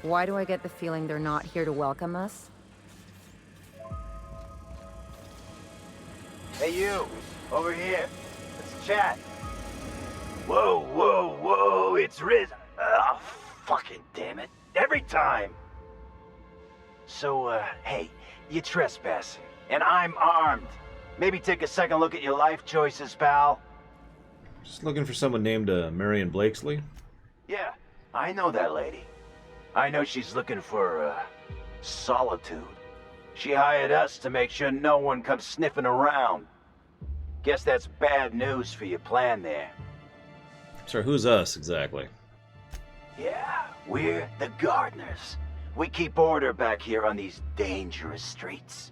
Why do I get the feeling they're not here to welcome us? Hey you, over here. Let's chat. Whoa, whoa, whoa, it's Riz. Oh, fucking damn it. Every time. So, hey, you're trespassing, and I'm armed. Maybe take a second look at your life choices, pal. Just looking for someone named Marion Blakesley. Yeah, I know that lady. I know she's looking for, solitude. She hired us to make sure no one comes sniffing around. Guess that's bad news for your plan there. Sorry, who's us exactly? Yeah, we're the gardeners. We keep order back here on these dangerous streets.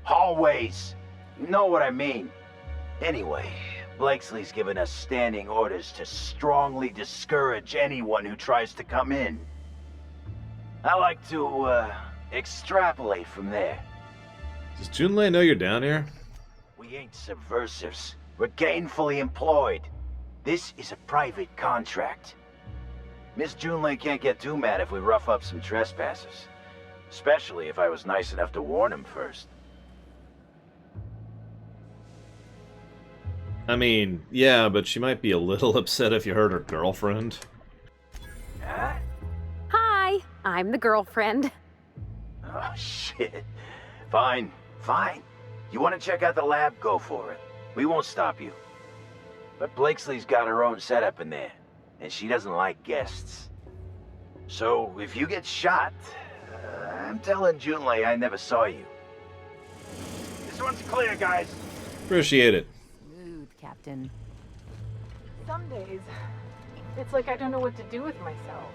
Hallways. You know what I mean. Anyway, Blakesley's given us standing orders to strongly discourage anyone who tries to come in. I like to, extrapolate from there. Does Junlei know you're down here? We ain't subversives. We're gainfully employed. This is a private contract. Miss Junlei can't get too mad if we rough up some trespassers. Especially if I was nice enough to warn him first. I mean, yeah, but she might be a little upset if you hurt her girlfriend. Huh? Hi, I'm the girlfriend. Oh, shit. Fine, fine. You want to check out the lab? Go for it. We won't stop you. But Blakesley's got her own setup in there, and she doesn't like guests. So, if you get shot, I'm telling Junlei I never saw you. This one's clear, guys. Appreciate it. Smooth, Captain. Some days, it's like I don't know what to do with myself.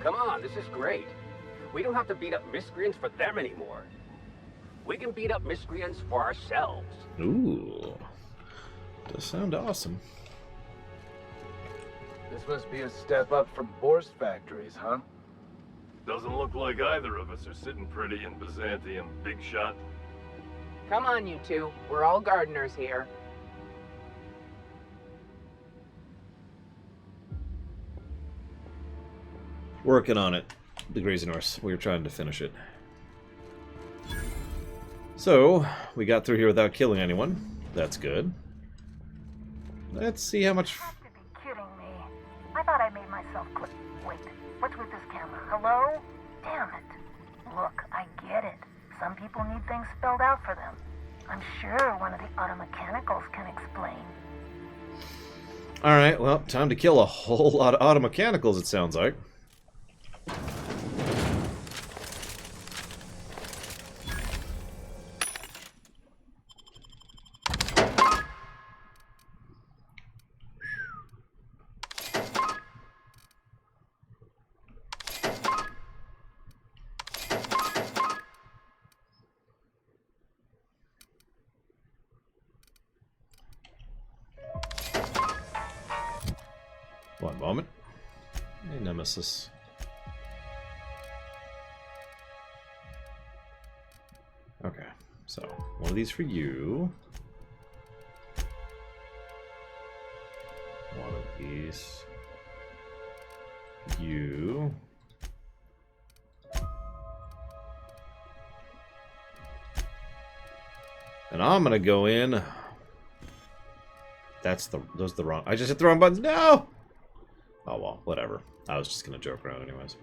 Come on, this is great. We don't have to beat up miscreants for them anymore. We can beat up miscreants for ourselves. Ooh. Does sound awesome. This must be a step up from Borscht factories, huh? Doesn't look like either of us are sitting pretty in Byzantium, big shot. Come on, you two. We're all gardeners here. Working on it. The Crazy Norse. We were trying to finish it. So, we got through here without killing anyone. That's good. Let's see how much... You have to be kidding me. I thought I made myself click. Wait, what's with this camera? Hello? Damn it. Look, I get it. Some people need things spelled out for them. I'm sure one of the automechanicals can explain. Alright, well, time to kill a whole lot of automechanicals, it sounds like. One moment. Hey, Nemesis. Okay, so one of these for you. One of these for you. And I'm gonna go in. Those are the wrong. I just hit the wrong buttons. No! Oh well, whatever. I was just gonna joke around anyways.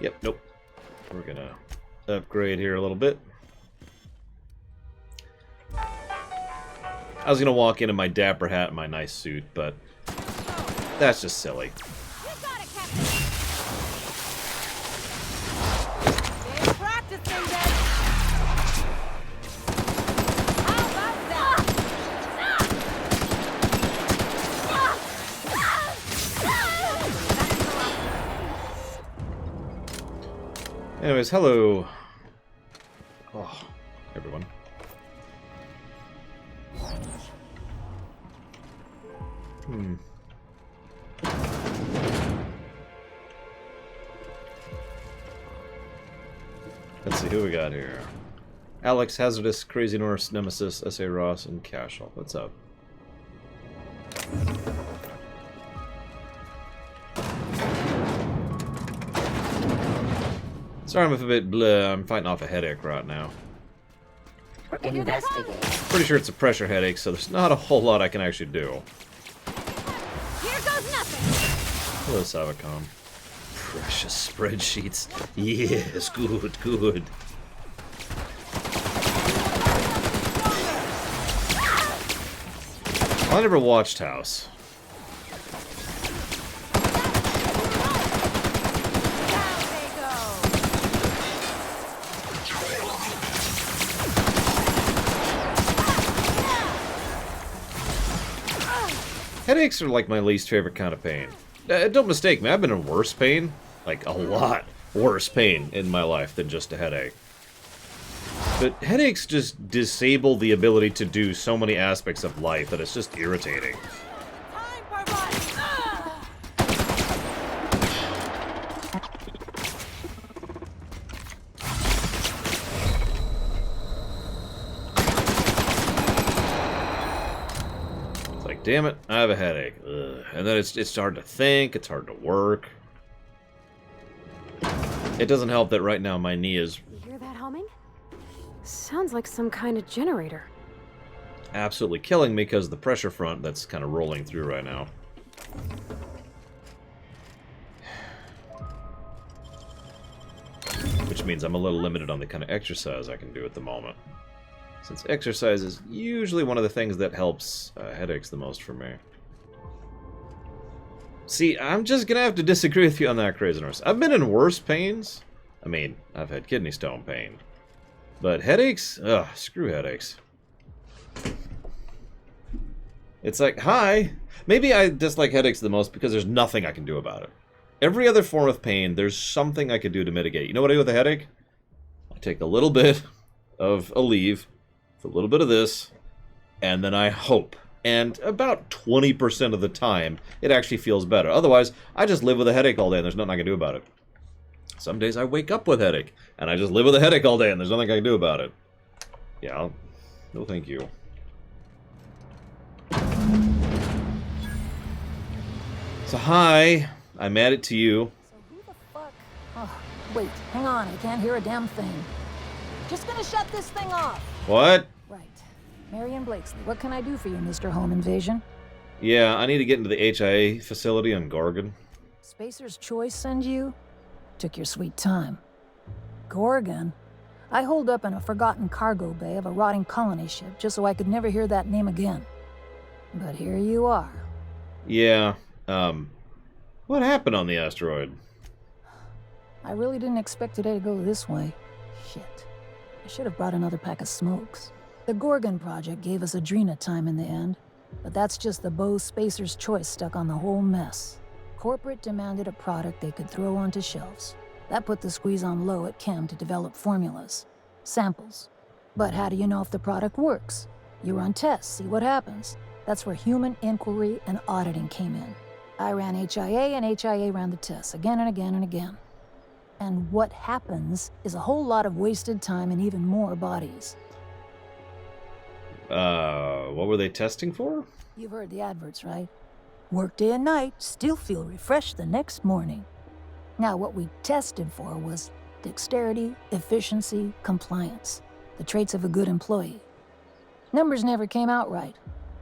Yep, nope. We're gonna upgrade here a little bit. I was gonna walk in my dapper hat and my nice suit, but that's just silly. You got it, Captain. Stay practicing, then. How about that? Anyways, hello. Oh, everyone. Let's see who we got here. Alex, Hazardous, Crazy Norse, Nemesis, S.A. Ross, and Cashel. What's up? Sorry I'm a bit bleh. I'm fighting off a headache right now. Investigate. Pretty sure it's a pressure headache, so there's not a whole lot I can actually do. Here goes nothing. Hello, Savacom. Precious spreadsheets. Yes, good, good. I never watched House. Down they go. Headaches are like my least favorite kind of pain. Don't mistake me, I've been in worse pain. Like, a lot worse pain in my life than just a headache. But headaches just disable the ability to do so many aspects of life that it's just irritating. Time, Parvati. It's like, damn it, I have a headache. Ugh. And then it's hard to think, it's hard to work. It doesn't help that right now my knee is You hear that humming? Sounds like some kind of generator. absolutely killing me because of the pressure front that's kind of rolling through right now. Which means I'm a little limited on the kind of exercise I can do at the moment. Since exercise is usually one of the things that helps headaches the most for me. See, I'm just gonna have to disagree with you on that, Crazy Nurse. I've been in worse pains. I mean, I've had kidney stone pain. But headaches? Ugh, screw headaches. It's like, hi. Maybe I dislike headaches the most because there's nothing I can do about it. Every other form of pain, there's something I could do to mitigate. You know what I do with a headache? I take a little bit of Aleve, a little bit of this, and then I hope. And about 20% of the time, it actually feels better. Otherwise, I just live with a headache all day and there's nothing I can do about it. Some days I wake up with a headache, and I just live with a headache all day and there's nothing I can do about it. Yeah, no thank you. So hi, I'm at it to you. So who the fuck? Oh, wait, hang on, I can't hear a damn thing. Just gonna shut this thing off. What? Right. Marion Blakesley, what can I do for you, Mr. Home Invasion? Yeah, I need to get into the HIA facility on Gorgon. Spacer's Choice send you? Took your sweet time. Gorgon? I holed up in a forgotten cargo bay of a rotting colony ship just so I could never hear that name again. But here you are. Yeah, what happened on the asteroid? I really didn't expect today to go this way. Shit. I should have brought another pack of smokes. The Gorgon project gave us Adrena time in the end, but that's just the Bose Spacer's Choice stuck on the whole mess. Corporate demanded a product they could throw onto shelves. That put the squeeze on low at Chem to develop formulas, samples. But how do you know if the product works? You run tests, see what happens. That's where human inquiry and auditing came in. I ran HIA and HIA ran the tests again and again and again. And what happens is a whole lot of wasted time and even more bodies. What were they testing for? You've heard the adverts, right? Work day and night, still feel refreshed the next morning. Now, what we tested for was dexterity, efficiency, compliance, the traits of a good employee. Numbers never came out right.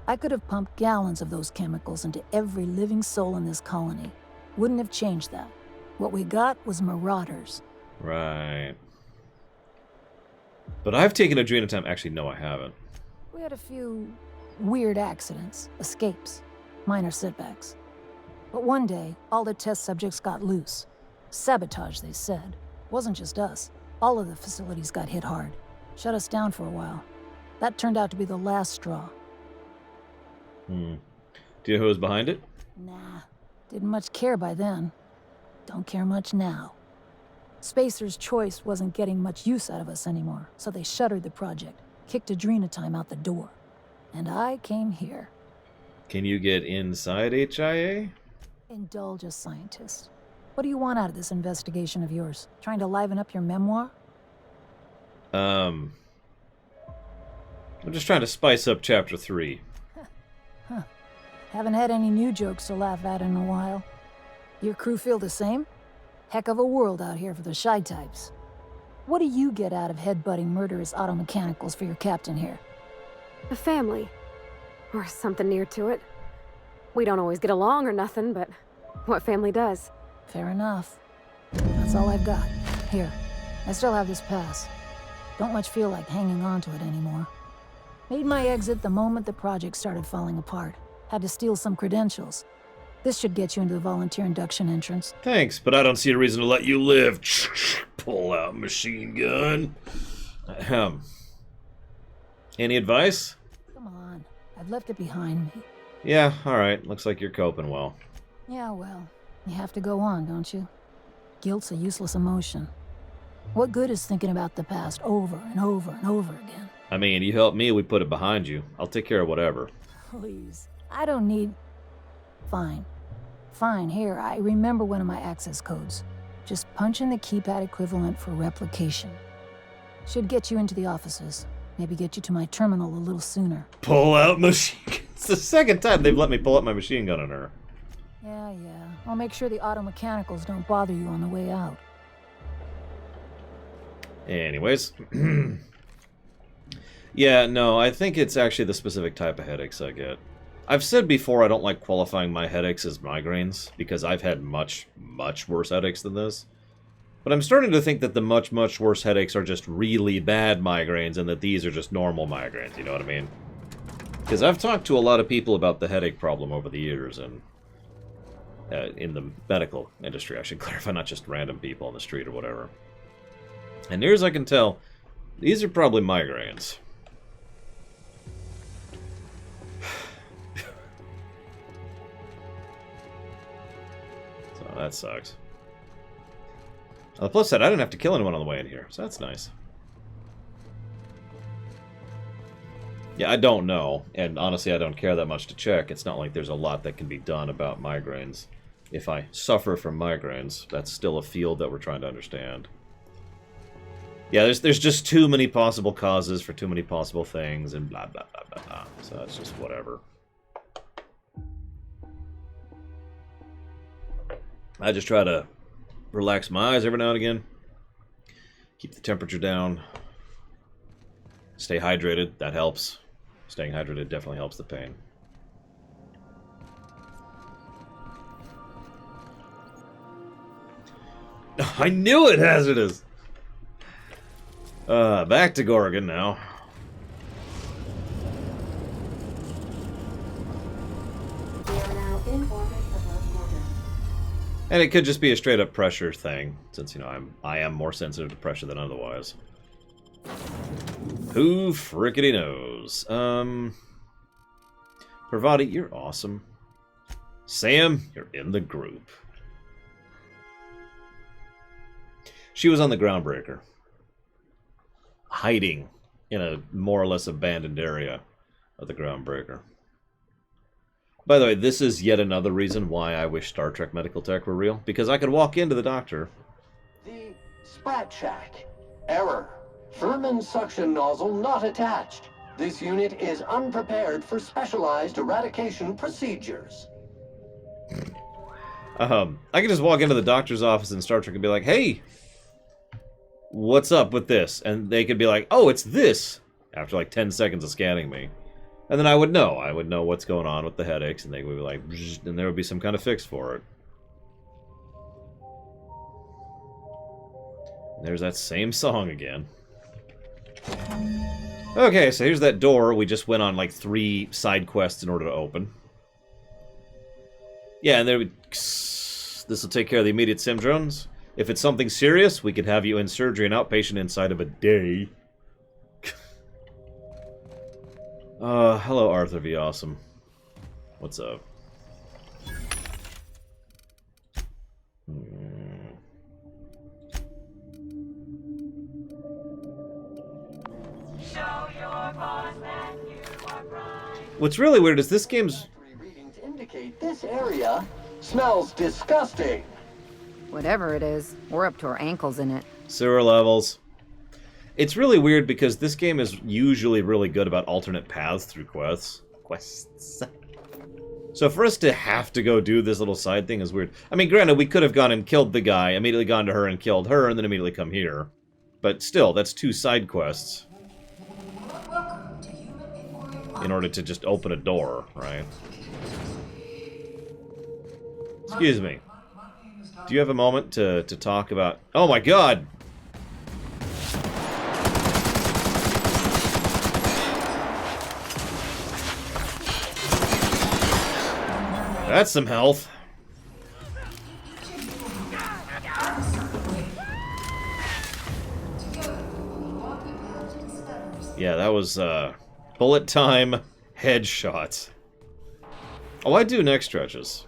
I could have pumped gallons of those chemicals into every living soul in this colony. Wouldn't have changed that. What we got was marauders. Right. But I've taken Adrena time. Actually, no, I haven't. We had a few weird accidents, escapes, minor setbacks. But one day, all the test subjects got loose. Sabotage, they said. Wasn't just us. All of the facilities got hit hard. Shut us down for a while. That turned out to be the last straw. Do you know who was behind it? Nah, didn't much care by then. Don't care much now. Spacer's Choice wasn't getting much use out of us anymore, so they shuttered the project, kicked Adrena time out the door. And I came here. Can you get inside HIA? Indulge a scientist. What do you want out of this investigation of yours? Trying to liven up your memoir? I'm just trying to spice up Chapter 3. Huh. Haven't had any new jokes to laugh at in a while. Your crew feel the same? Heck of a world out here for the shy types. What do you get out of headbutting murderous auto mechanicals for your captain here? A family. Or something near to it. We don't always get along or nothing, but what family does? Fair enough. That's all I've got. Here, I still have this pass. Don't much feel like hanging on to it anymore. Made my exit the moment the project started falling apart. Had to steal some credentials. This should get you into the volunteer induction entrance. Thanks, but I don't see a reason to let you live. Pull out machine gun. Any advice? Come on, I've left it behind me. Yeah, alright. Looks like you're coping well. Yeah, well, you have to go on, don't you? Guilt's a useless emotion. What good is thinking about the past over and over and over again? I mean, you help me, we put it behind you. I'll take care of whatever. Please, I don't need... Fine. Fine, here, I remember one of my access codes. Just punch in the keypad equivalent for replication. Should get you into the offices. Maybe get you to my terminal a little sooner. Pull out machine gun. It's the second time they've let me pull out my machine gun on her. Yeah. I'll make sure the auto mechanicals don't bother you on the way out. Anyways. Yeah, no, I think it's actually the specific type of headaches I get. I've said before I don't like qualifying my headaches as migraines, because I've had much, much worse headaches than this. But I'm starting to think that the much, much worse headaches are just really bad migraines, and that these are just normal migraines, you know what I mean? Because I've talked to a lot of people about the headache problem over the years, and in the medical industry, I should clarify, not just random people on the street or whatever. And near as I can tell, these are probably migraines. So that sucks. On the plus side, I didn't have to kill anyone on the way in here, so that's nice. Yeah, I don't know, and honestly I don't care that much to check. It's not like there's a lot that can be done about migraines. If I suffer from migraines, that's still a field that we're trying to understand. Yeah, there's just too many possible causes for too many possible things, and blah, blah, blah, blah, blah. So that's just whatever. I just try to relax my eyes every now and again. Keep the temperature down. Stay hydrated, that helps. Staying hydrated definitely helps the pain. I knew it, hazardous! Back to Gorgon now. And it could just be a straight up pressure thing, since, you know, I am more sensitive to pressure than otherwise. Who frickety knows? Parvati, you're awesome. Sam, you're in the group. She was on the Groundbreaker. Hiding in a more or less abandoned area of the Groundbreaker. By the way, this is yet another reason why I wish Star Trek Medical Tech were real. Because I could walk into the doctor. The Sprat Shack. Error. Furman suction nozzle not attached. This unit is unprepared for specialized eradication procedures. I could just walk into the doctor's office in Star Trek and be like, hey, what's up with this? And they could be like, oh, it's this, after like 10 seconds of scanning me. And then I would know. I would know what's going on with the headaches, and they would be like, and there would be some kind of fix for it. There's that same song again. Okay, so here's that door we just went on like 3 side quests in order to open. Yeah, and there this will take care of the immediate sim drones. If it's something serious, we could have you in surgery and outpatient inside of a day. Hello Arthur V. Awesome. What's up? What's really weird is this game's... Readings indicate this area smells disgusting. Whatever it is, we're up to our ankles in it. Sewer levels. It's really weird because this game is usually really good about alternate paths through quests. So for us to have to go do this little side thing is weird. I mean, granted, we could have gone and killed the guy, immediately gone to her and killed her, and then immediately come here. But still, that's 2 side quests. In order to just open a door, right? Excuse me. Do you have a moment to talk about... Oh my god! That's some health. Yeah, that was, bullet time headshots. Oh, I do neck stretches.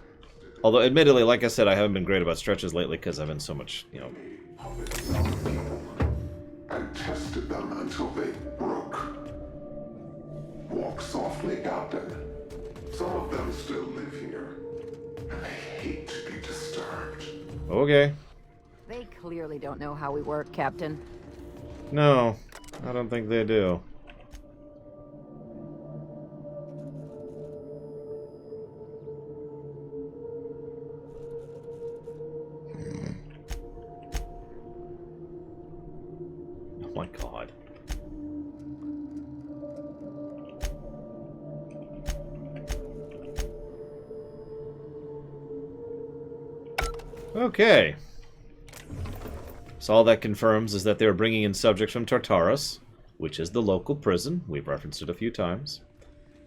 Although, admittedly, like I said, I haven't been great about stretches lately because I've been so much, you know... And tested them until they broke. Walk softly, Captain. Some of them still live here. And they hate to be disturbed. Okay. They clearly don't know how we work, Captain. No, I don't think they do. Oh my god. Okay. So all that confirms is that they were bringing in subjects from Tartarus, which is the local prison. We've referenced it a few times.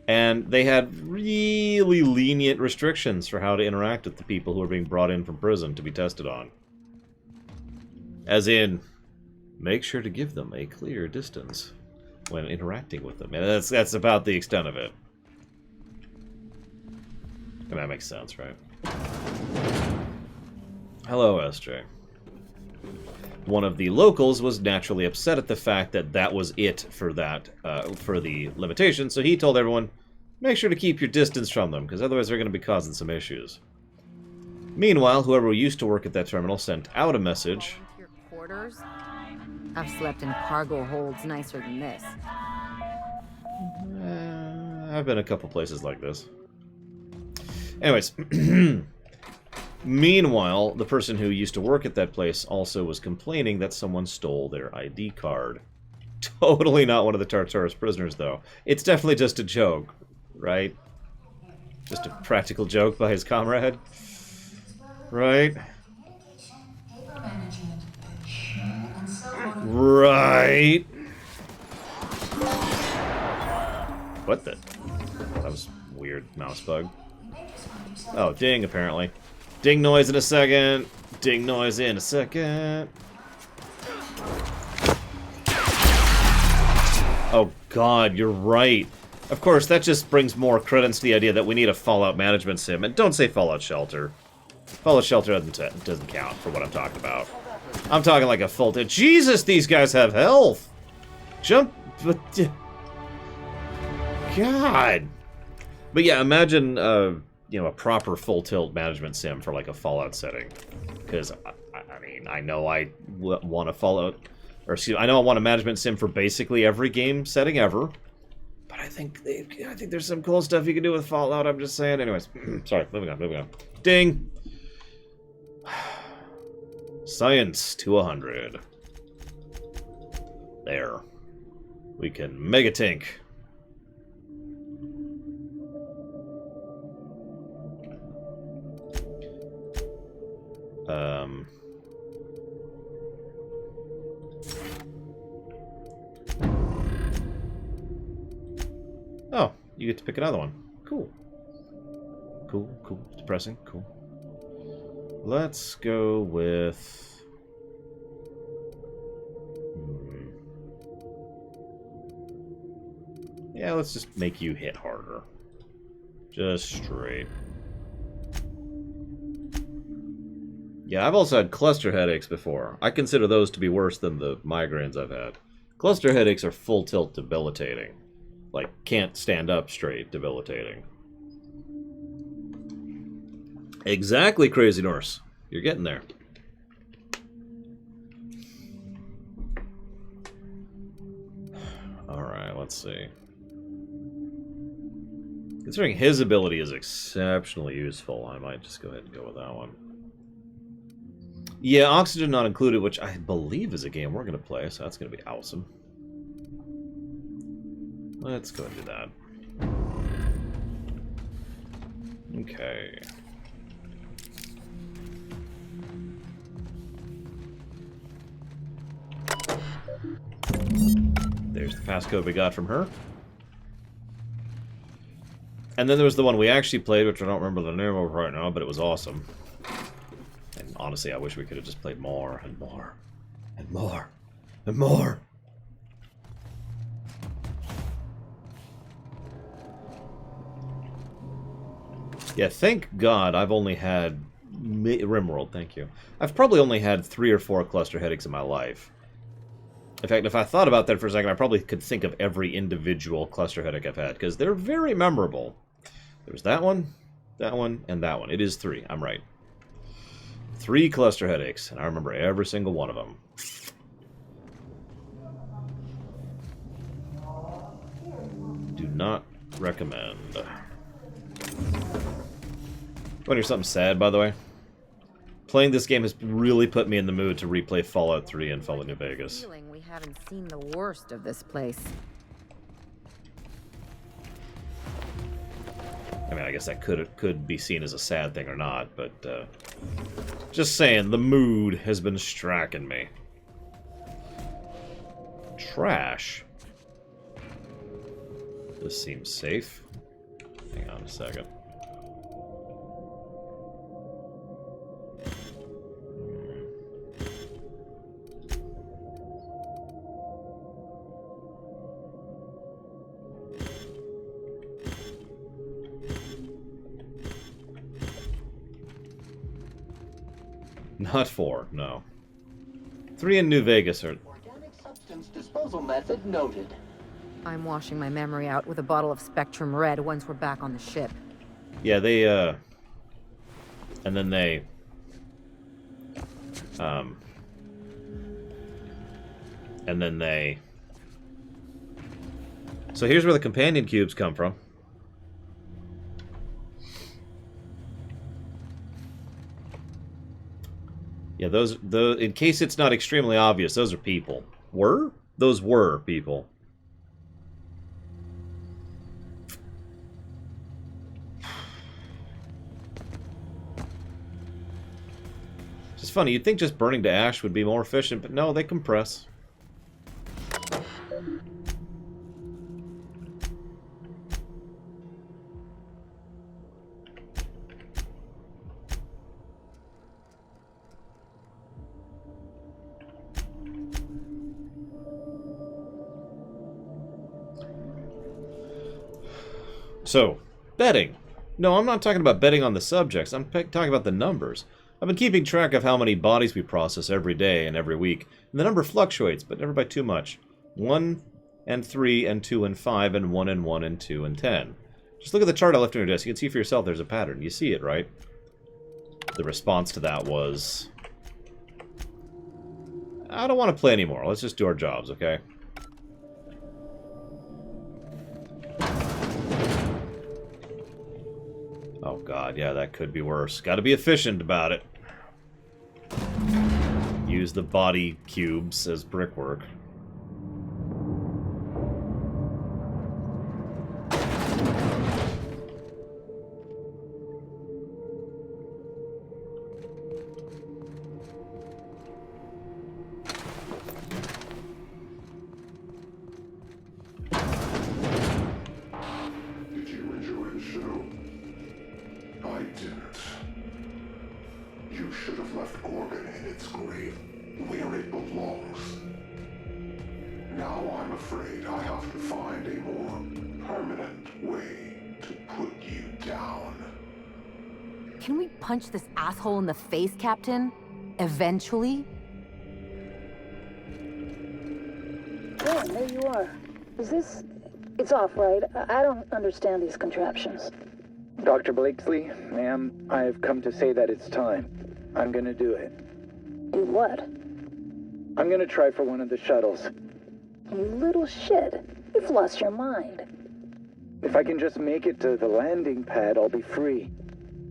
And they had really lenient restrictions for how to interact with the people who were being brought in from prison to be tested on. As in, make sure to give them a clear distance when interacting with them. And that's about the extent of it. And that makes sense, right? Hello, SJ. One of the locals was naturally upset at the fact that that was it for that, for the limitation, so he told everyone, make sure to keep your distance from them, because otherwise they're going to be causing some issues. Meanwhile, whoever used to work at that terminal sent out a message. Your quarters? I've slept in cargo holds nicer than this. I've been a couple places like this. Anyways, meanwhile, the person who used to work at that place also was complaining that someone stole their ID card. Totally not one of the Tartarus prisoners, though. It's definitely just a joke, right? Just a practical joke by his comrade. Right? Right. What the? That was weird mouse bug. Oh, ding, apparently. Ding noise in a second. Ding noise in a second. Oh god, you're right. Of course, that just brings more credence to the idea that we need a Fallout management sim. And don't say Fallout Shelter. Fallout Shelter doesn't count for what I'm talking about. I'm talking like a full... Jesus, these guys have health! Jump... God! But yeah, imagine, you know, a proper full-tilt management sim for like a Fallout setting. Because, I mean, I know I want a Fallout... Or excuse me, I know I want a management sim for basically every game setting ever. But I think there's some cool stuff you can do with Fallout, I'm just saying. Anyways, sorry, moving on. Ding! Science to 100. There. We can megatink. Oh, you get to pick another one. Cool. Cool. Depressing. Cool. Let's go with... Yeah, let's just make you hit harder. Just straight. Yeah, I've also had cluster headaches before. I consider those to be worse than the migraines I've had. Cluster headaches are full tilt debilitating. Like, can't stand up straight debilitating. Exactly, Crazy Norse. You're getting there. Alright, let's see. Considering his ability is exceptionally useful, I might just go ahead and go with that one. Yeah, Oxygen Not Included, which I believe is a game we're going to play, so that's going to be awesome. Let's go and do that. Okay. There's the passcode we got from her. And then there was the one we actually played, which I don't remember the name of right now, but it was awesome. And honestly, I wish we could have just played more and more and more and more. Yeah, thank God I've only had... RimWorld, thank you. I've probably only had 3 or 4 cluster headaches in my life. In fact, if I thought about that for a second, I probably could think of every individual cluster headache I've had, because they're very memorable. There's that one, and that one. It is 3, I'm right. 3 cluster headaches, and I remember every single one of them. Do not recommend. Want to hear something sad, by the way? Playing this game has really put me in the mood to replay Fallout 3 and Fallout New Vegas. Feeling we haven't seen the worst of this place. I mean, I guess that could be seen as a sad thing or not, but just saying, the mood has been striking me. Trash. This seems safe. Hang on a second. Not 4, no. 3 in New Vegas are... Organic substance disposal method noted. I'm washing my memory out with a bottle of Spectrum Red once we're back on the ship. Yeah, they, and then they... And then they... So here's where the companion cubes come from. Yeah, those, in case it's not extremely obvious, those are people. Were? Those were people. It's funny, you'd think just burning to ash would be more efficient, but no, they compress. So, betting. No, I'm not talking about betting on the subjects. I'm talking about the numbers. I've been keeping track of how many bodies we process every day and every week, and the number fluctuates, but never by too much. 1 and 3 and 2 and 5 and 1 and 1 and 2 and 10. Just look at the chart I left on your desk. You can see for yourself there's a pattern. You see it, right? The response to that was... I don't want to play anymore. Let's just do our jobs, okay? Oh god, yeah, that could be worse. Gotta be efficient about it. Use the body cubes as brickwork. Did you enjoy the show? I didn't. You should have left Gorgon in its grave, where it belongs. Now I'm afraid I have to find a more permanent way to put you down. Can we punch this asshole in the face, Captain? Eventually? Yeah, there you are. Is this... It's off, right? I don't understand these contraptions. Dr. Blakesley, ma'am, I've come to say that it's time. I'm gonna do it. Do what? I'm gonna try for one of the shuttles. You little shit. You've lost your mind. If I can just make it to the landing pad, I'll be free.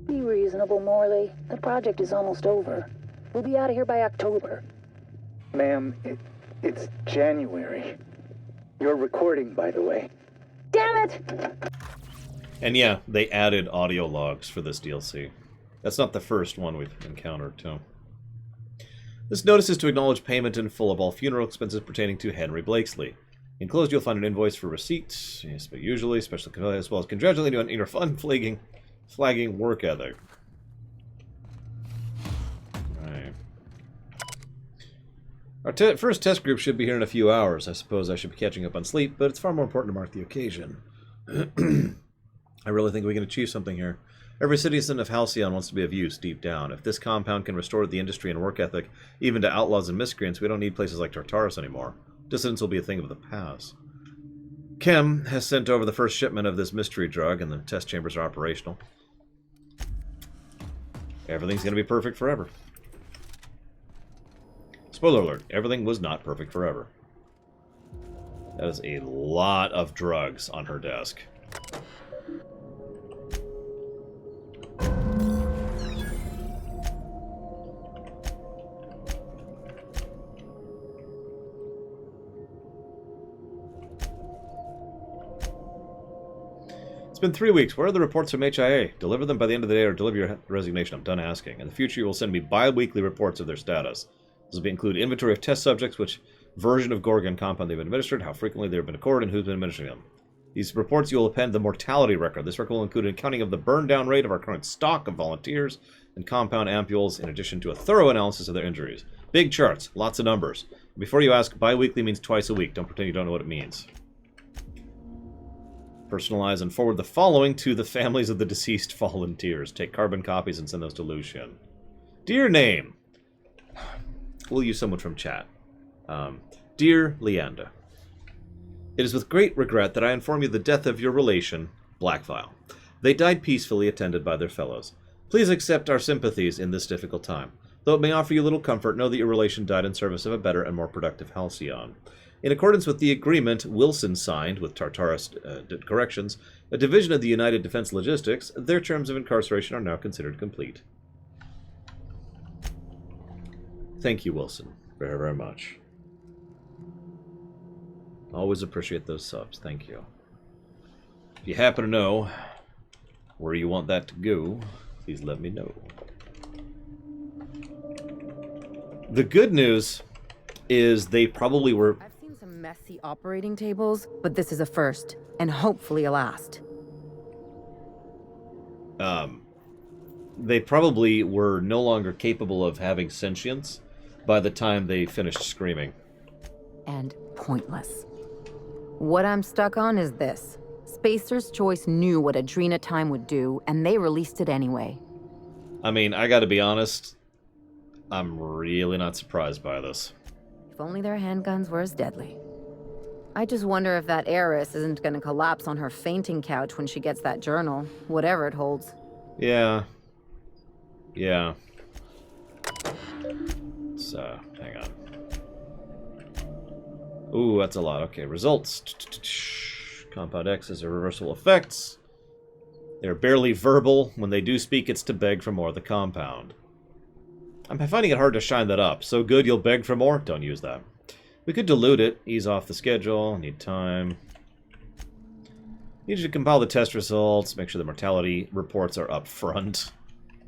Be reasonable, Morley. The project is almost over. We'll be out of here by October. Ma'am, it's January. You're recording, by the way. Damn it! And yeah, they added audio logs for this DLC. That's not the first one we've encountered, too. This notice is to acknowledge payment in full of all funeral expenses pertaining to Henry Blakesley. Enclosed, you'll find an invoice for receipts, yes, but usually, especially as well as congratulating you on your fun flagging work ethic. Right. Our first test group should be here in a few hours. I suppose I should be catching up on sleep, but it's far more important to mark the occasion. I really think we can achieve something here. Every citizen of Halcyon wants to be of use deep down. If this compound can restore the industry and work ethic, even to outlaws and miscreants, we don't need places like Tartarus anymore. Dissidents will be a thing of the past. Chem has sent over the first shipment of this mystery drug, and the test chambers are operational. Everything's going to be perfect forever. Spoiler alert, everything was not perfect forever. That is a lot of drugs on her desk. It's been 3 weeks. Where are the reports from HIA? Deliver them by the end of the day or deliver your resignation. I'm done asking. In the future, you will send me bi-weekly reports of their status. This will include inventory of test subjects, which version of Gorgon compound they've administered, how frequently they've been accorded, and who's been administering them. These reports, you will append the mortality record. This record will include an accounting of the burn-down rate of our current stock of volunteers and compound ampules, in addition to a thorough analysis of their injuries. Big charts, lots of numbers. Before you ask, bi-weekly means twice a week. Don't pretend you don't know what it means. Personalize and forward the following to the families of the deceased volunteers. Take carbon copies and send those to Lucian. Dear name. We'll use someone from chat. Dear Leanda. It is with great regret that I inform you the death of your relation, Blackvile. They died peacefully, attended by their fellows. Please accept our sympathies in this difficult time. Though it may offer you little comfort, know that your relation died in service of a better and more productive Halcyon. In accordance with the agreement Wilson signed with Tartarus Corrections, a division of the United Defense Logistics, their terms of incarceration are now considered complete. Thank you, Wilson, very, very much. Always appreciate those subs. Thank you. If you happen to know where you want that to go, please let me know. The good news is they probably were... I've seen some messy operating tables, but this is a first, and hopefully a last. They probably were no longer capable of having sentience by the time they finished screaming. And pointless. What I'm stuck on is this. Spacer's Choice knew what Adrena Time would do, and they released it anyway. I mean, I gotta be honest, I'm really not surprised by this. If only their handguns were as deadly. I just wonder if that heiress isn't gonna collapse on her fainting couch when she gets that journal, whatever it holds. Yeah. Yeah. So, hang on. Ooh, that's a lot. Okay, results. Compound X has irreversible effects. They're barely verbal. When they do speak, it's to beg for more of the compound. I'm finding it hard to shine that up. So good you'll beg for more? Don't use that. We could dilute it, ease off the schedule, need time. Need you to compile the test results, make sure the mortality reports are up front.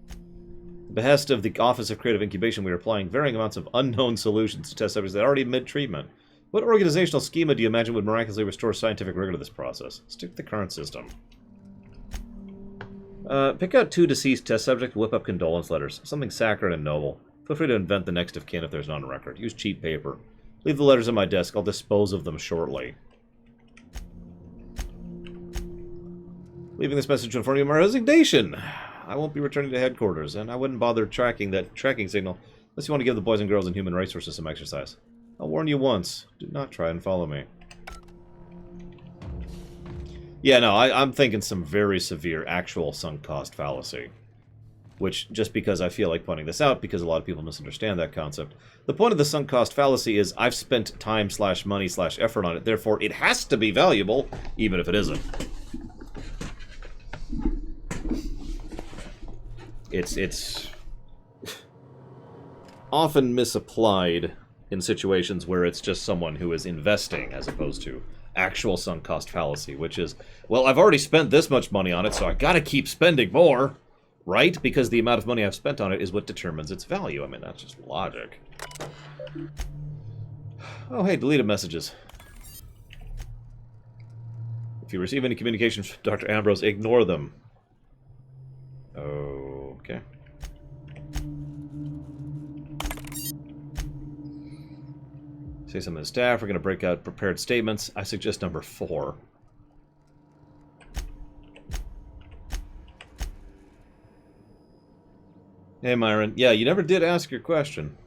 At the behest of the Office of Creative Incubation, we are applying varying amounts of unknown solutions to test subjects that are already mid-treatment. What organizational schema do you imagine would miraculously restore scientific rigor to this process? Stick to the current system. Pick out 2 deceased test subjects, whip up condolence letters. Something saccharine and noble. Feel free to invent the next of kin if there's none on record. Use cheap paper. Leave the letters on my desk. I'll dispose of them shortly. Leaving this message to inform you of my resignation. I won't be returning to headquarters, and I wouldn't bother tracking that tracking signal unless you want to give the boys and girls in Human Resources some exercise. I'll warn you once. Do not try and follow me. Yeah, no, I'm thinking some very severe actual sunk cost fallacy. Which, just because I feel like pointing this out, because a lot of people misunderstand that concept. The point of the sunk cost fallacy is I've spent time / money / effort on it, therefore it has to be valuable, even if it isn't. often misapplied in situations where it's just someone who is investing as opposed to actual sunk cost fallacy, which is, well, I've already spent this much money on it, so I gotta keep spending more, right? Because the amount of money I've spent on it is what determines its value. I mean, that's just logic. Oh, hey, deleted messages. If you receive any communications from Dr. Ambrose, ignore them. Okay. Say something to staff. We're going to break out prepared statements. I suggest number 4. Hey, Myron. Yeah, you never did ask your question.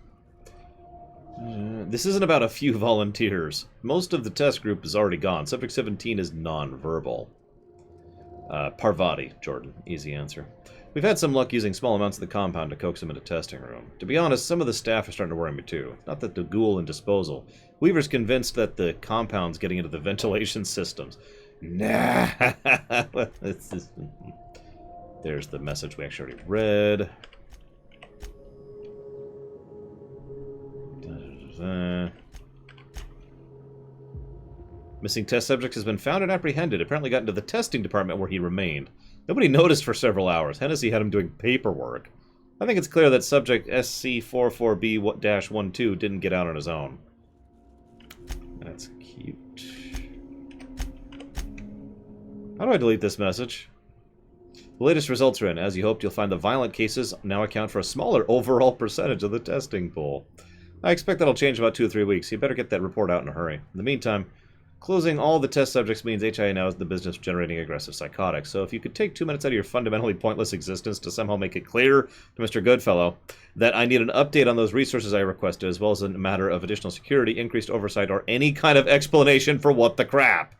This isn't about a few volunteers. Most of the test group is already gone. Subject 17 is non-verbal. Parvati, Jordan. Easy answer. We've had some luck using small amounts of the compound to coax him into testing room. To be honest, some of the staff are starting to worry me too. Not that the ghoul and disposal. Weaver's convinced that the compound's getting into the ventilation systems. Nah. There's the message we actually already read. Missing test subject has been found and apprehended. Apparently got into the testing department where he remained. Nobody noticed for several hours. Hennessy had him doing paperwork. I think it's clear that subject SC44B-12 didn't get out on his own. That's cute. How do I delete this message? The latest results are in. As you hoped, you'll find the violent cases now account for a smaller overall percentage of the testing pool. I expect that'll change in about 2 or 3 weeks. You better get that report out in a hurry. In the meantime, closing all the test subjects means HIA now is in the business of generating aggressive psychotics. So if you could take 2 minutes out of your fundamentally pointless existence to somehow make it clear to Mr. Goodfellow that I need an update on those resources I requested, as well as a matter of additional security, increased oversight, or any kind of explanation for what the crap.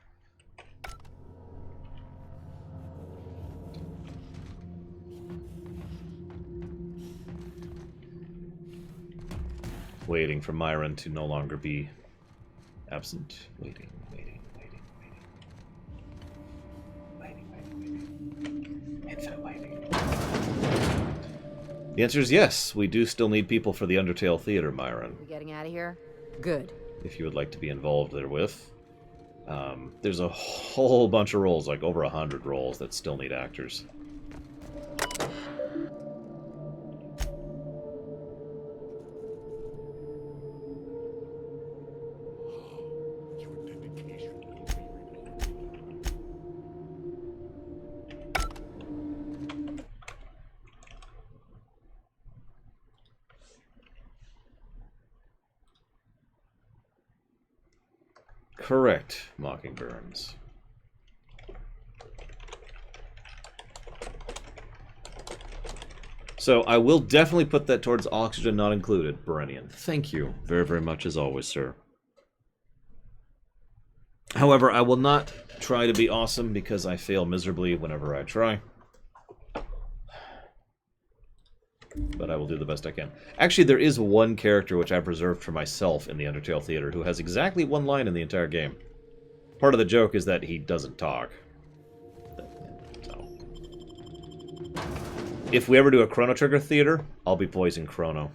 Waiting for Myron to no longer be absent. Waiting. Infinite waiting. The answer is yes. We do still need people for the Undertale Theater, Myron. You getting out of here? Good. If you would like to be involved therewith. There's a whole bunch of roles, like over 100 roles, that still need actors. Correct, Mockingburns. So I will definitely put that towards oxygen not included, Berenian. Thank you very, very much as always, sir. However, I will not try to be awesome because I fail miserably whenever I try. But I will do the best I can. Actually, there is one character which I preserved for myself in the Undertale Theater who has exactly one line in the entire game. Part of the joke is that he doesn't talk. So. If we ever do a Chrono Trigger theater, I'll be voicing Chrono.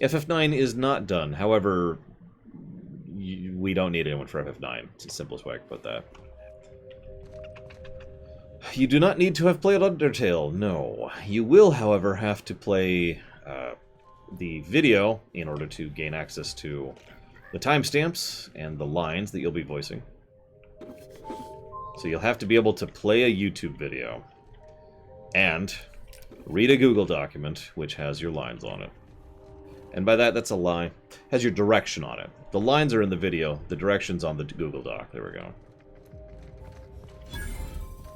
FF9 is not done. However, we don't need anyone for FF9. It's the simplest way I can put that. You do not need to have played Undertale, no. You will, however, have to play the video in order to gain access to the timestamps and the lines that you'll be voicing. So you'll have to be able to play a YouTube video and read a Google document which has your lines on it. And by that, that's a lie. Has your direction on it. The lines are in the video, the direction's on the Google Doc. There we go.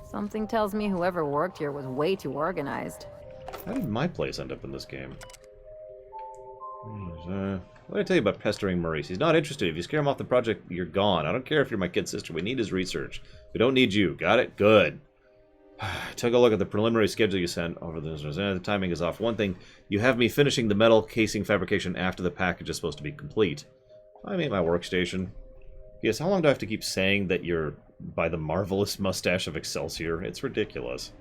Something tells me whoever worked here was way too organized. How did my place end up in this game? What did I tell you about pestering Maurice? He's not interested. If you scare him off the project, you're gone. I don't care if you're my kid sister. We need his research. We don't need you. Got it? Good. Took a look at the preliminary schedule you sent over the timing is off. One thing, you have me finishing the metal casing fabrication after the package is supposed to be complete. I made my workstation. Yes, how long do I have to keep saying that you're by the marvelous mustache of Excelsior? It's ridiculous.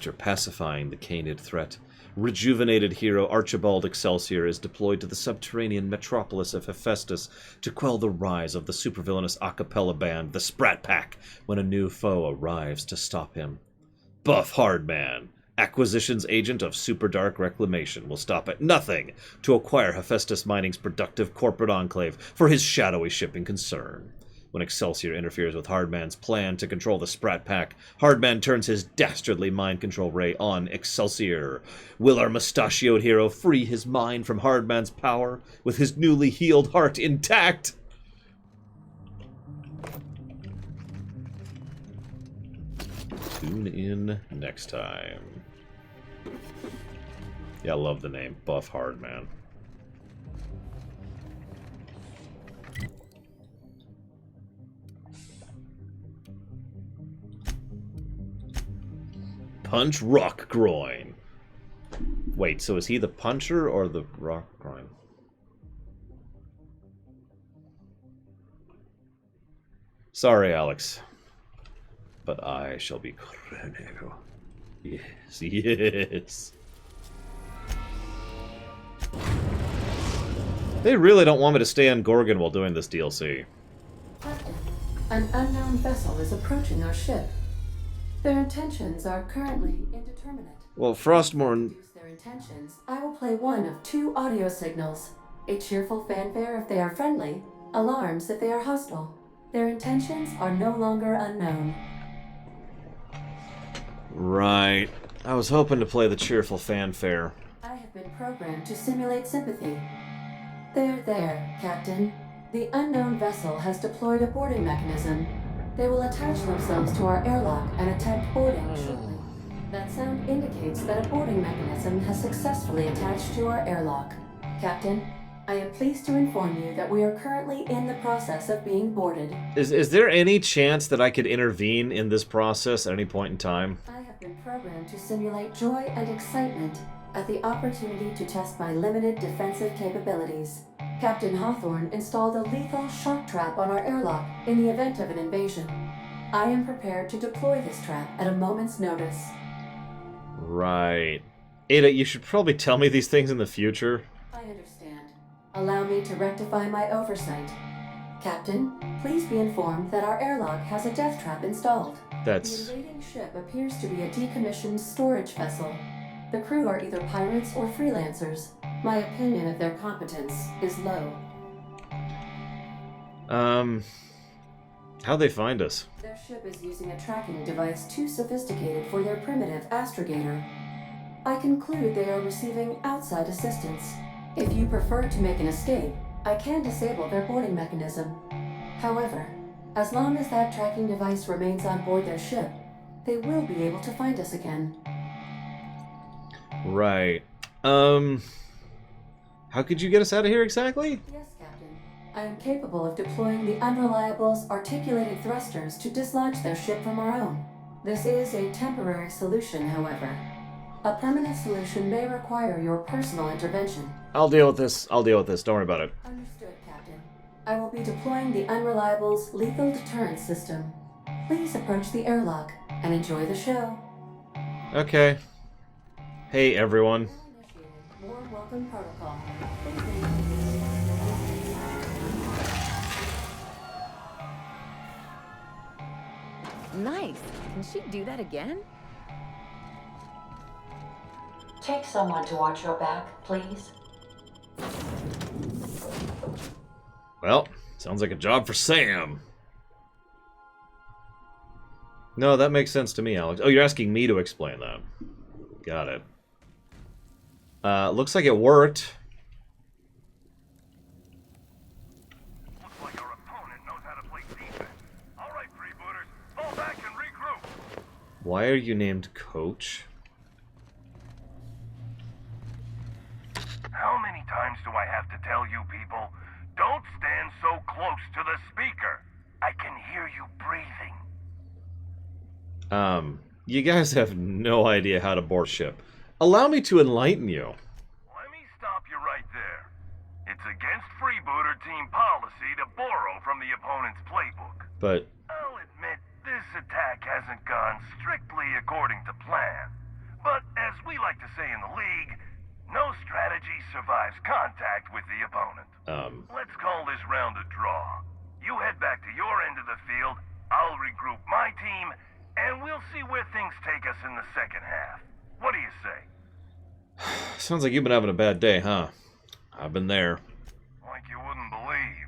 After pacifying the Canid threat, rejuvenated hero Archibald Excelsior is deployed to the subterranean metropolis of Hephaestus to quell the rise of the supervillainous a cappella band, the Sprat Pack, when a new foe arrives to stop him. Buff Hardman, Acquisitions agent of Super Dark Reclamation, will stop at nothing to acquire Hephaestus Mining's productive corporate enclave for his shadowy shipping concern. When Excelsior interferes with Hardman's plan to control the Sprat Pack, Hardman turns his dastardly mind control ray on Excelsior. Will our mustachioed hero free his mind from Hardman's power with his newly healed heart intact? Tune in next time. Yeah, I love the name, Buff Hardman. Punch Rock Groin. Wait, so is he the puncher or the Rock Groin? Sorry, Alex. But I shall be Chrono. Yes, yes. They really don't want me to stay on Gorgon while doing this DLC. An unknown vessel is approaching our ship. Their intentions are currently indeterminate. Well, Frostmourne... To reduce their intentions, I will play one of two audio signals. A cheerful fanfare if they are friendly, alarms if they are hostile. Their intentions are no longer unknown. Right. I was hoping to play the cheerful fanfare. I have been programmed to simulate sympathy. There, Captain. The unknown vessel has deployed a boarding mechanism. They will attach themselves to our airlock and attempt boarding shortly. That sound indicates that a boarding mechanism has successfully attached to our airlock. Captain, I am pleased to inform you that we are currently in the process of being boarded. Is there any chance that I could intervene in this process at any point in time? I have been programmed to simulate joy and excitement at the opportunity to test my limited defensive capabilities. Captain Hawthorne installed a lethal shock trap on our airlock in the event of an invasion. I am prepared to deploy this trap at a moment's notice. Right. Ada, you should probably tell me these things in the future. I understand. Allow me to rectify my oversight. Captain, please be informed that our airlock has a death trap installed. That's... The invading ship appears to be a decommissioned storage vessel. The crew are either pirates or freelancers. My opinion of their competence is low. How'd they find us? Their ship is using a tracking device too sophisticated for their primitive astrogator. I conclude they are receiving outside assistance. If you prefer to make an escape, I can disable their boarding mechanism. However, as long as that tracking device remains on board their ship, they will be able to find us again. Right. How could you get us out of here exactly? Yes, Captain. I am capable of deploying the Unreliable's articulated thrusters to dislodge their ship from our own. This is a temporary solution, however. A permanent solution may require your personal intervention. I'll deal with this. Don't worry about it. Understood, Captain. I will be deploying the Unreliable's lethal deterrence system. Please approach the airlock and enjoy the show. Okay. Hey, everyone. Warm welcome protocol. Nice. Can she do that again? Take someone to watch your back, please. Well, sounds like a job for Sam. No, that makes sense to me, Alex. Oh, you're asking me to explain that. Got it. Looks like it worked. Looks like our opponent knows how to play defense. All right, freebooters, fall back and regroup. Why are you named Coach? How many times do I have to tell you people, don't stand so close to the speaker? I can hear you breathing. You guys have no idea how to board ship. Allow me to enlighten you. Let me stop you right there. It's against freebooter team policy to borrow from the opponent's playbook. But... I'll admit, this attack hasn't gone strictly according to plan. But as we like to say in the league, no strategy survives contact with the opponent. Let's call this round a draw. You head back to your end of the field, I'll regroup my team, and we'll see where things take us in the second half. What do you say? Sounds like you've been having a bad day, huh? I've been there. Like you wouldn't believe.